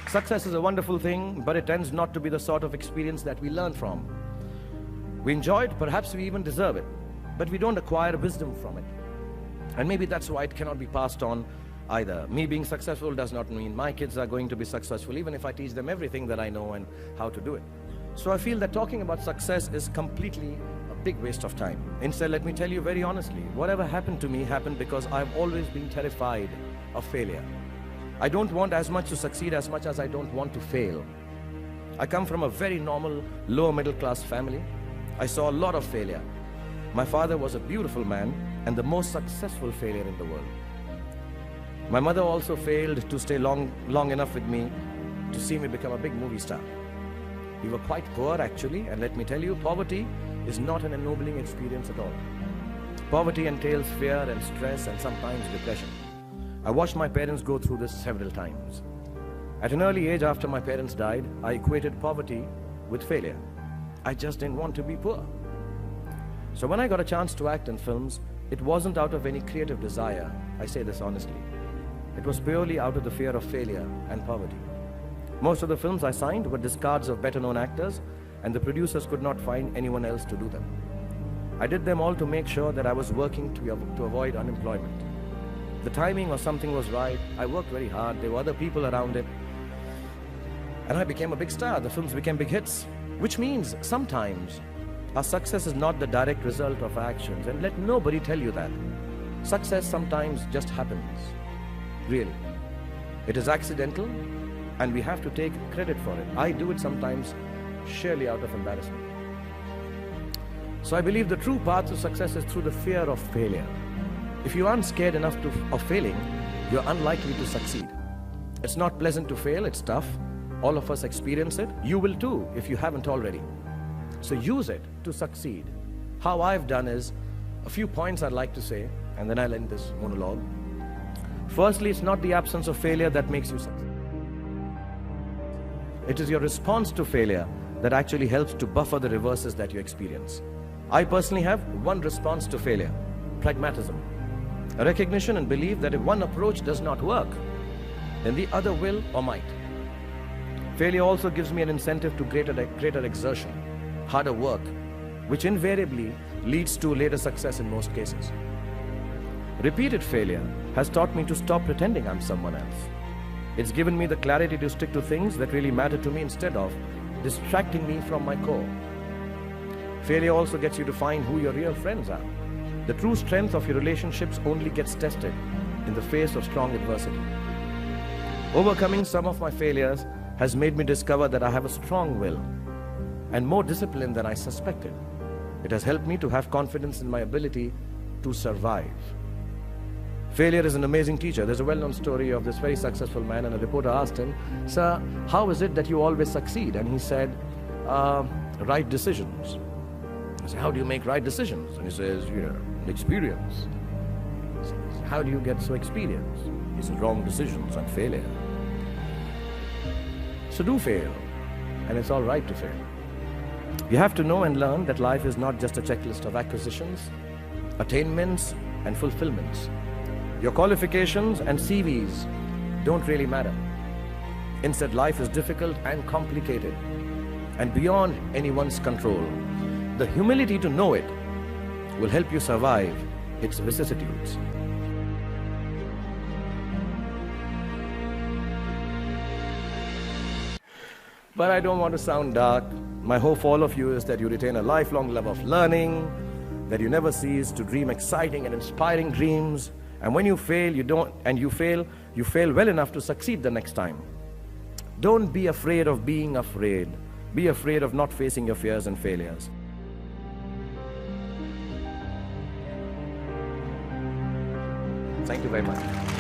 Success is a wonderful thing, but it tends not to be the sort of experience that we learn from. We enjoy it, perhaps we even deserve it, but we don't acquire wisdom from it. And maybe that's why it cannot be passed on either. Me being successful does not mean my kids are going to be successful, even if I teach them everything that I know and how to do it. So I feel that talking about success is completely a big waste of time. Instead, let me tell you very honestly, whatever happened to me happened because I've always been terrified of failure. I don't want as much to succeed as much as I don't want to fail. I come from a very normal, lower middle class family. I saw a lot of failure. My father was a beautiful man and the most successful failure in the world. My mother also failed to stay long enough with me to see me become a big movie star. We were quite poor actually, and let me tell you, poverty is not an ennobling experience at all. Poverty entails fear and stress and sometimes depression. I watched my parents go through this several times. At an early age after my parents died, I equated poverty with failure. I just didn't want to be poor. So when I got a chance to act in films, it wasn't out of any creative desire, I say this honestly. It was purely out of the fear of failure and poverty. Most of the films I signed were discards of better known actors, and the producers could not find anyone else to do them. I did them all to make sure that I was working to avoid unemployment. The timing or something was right. I worked very hard. There were other people around it. And I became a big star. The films became big hits. Which means sometimes our success is not the direct result of our actions. And let nobody tell you that. Success sometimes just happens. Really. It is accidental and we have to take credit for it. I do it sometimes sheerly out of embarrassment. So I believe the true path to success is through the fear of failure. If you aren't scared enough of failing, you're unlikely to succeed. It's not pleasant to fail, it's tough. All of us experience it. You will too if you haven't already. So use it to succeed. How I've done is a few points I'd like to say, and then I'll end this monologue. Firstly, it's not the absence of failure that makes you succeed. It is your response to failure that actually helps to buffer the reverses that you experience. I personally have one response to failure: pragmatism. A recognition and belief that if one approach does not work, then the other will or might. Failure also gives me an incentive to greater exertion, harder work, which invariably leads to later success in most cases. Repeated failure has taught me to stop pretending I'm someone else. It's given me the clarity to stick to things that really matter to me instead of distracting me from my core. Failure also gets you to find who your real friends are. The true strength of your relationships only gets tested in the face of strong adversity. Overcoming some of my failures has made me discover that I have a strong will and more discipline than I suspected. It has helped me to have confidence in my ability to survive. Failure is an amazing teacher. There's a well-known story of this very successful man, and a reporter asked him, "Sir, how is it that you always succeed?" And he said, "Right decisions." I said, "How do you make right decisions?" And he says, "Experience." He says, "How do you get so experienced?" He says, "Wrong decisions and failure." So do fail, and it's all right to fail. You have to know and learn that life is not just a checklist of acquisitions, attainments, and fulfillments. Your qualifications and CVs don't really matter. Instead, life is difficult and complicated and beyond anyone's control. The humility to know it will help you survive its vicissitudes. But I don't want to sound dark. My hope for all of you is that you retain a lifelong love of learning, that you never cease to dream exciting and inspiring dreams. And when you fail, you fail well enough to succeed the next time. Don't be afraid of being afraid. Be afraid of not facing your fears and failures. Thank you very much.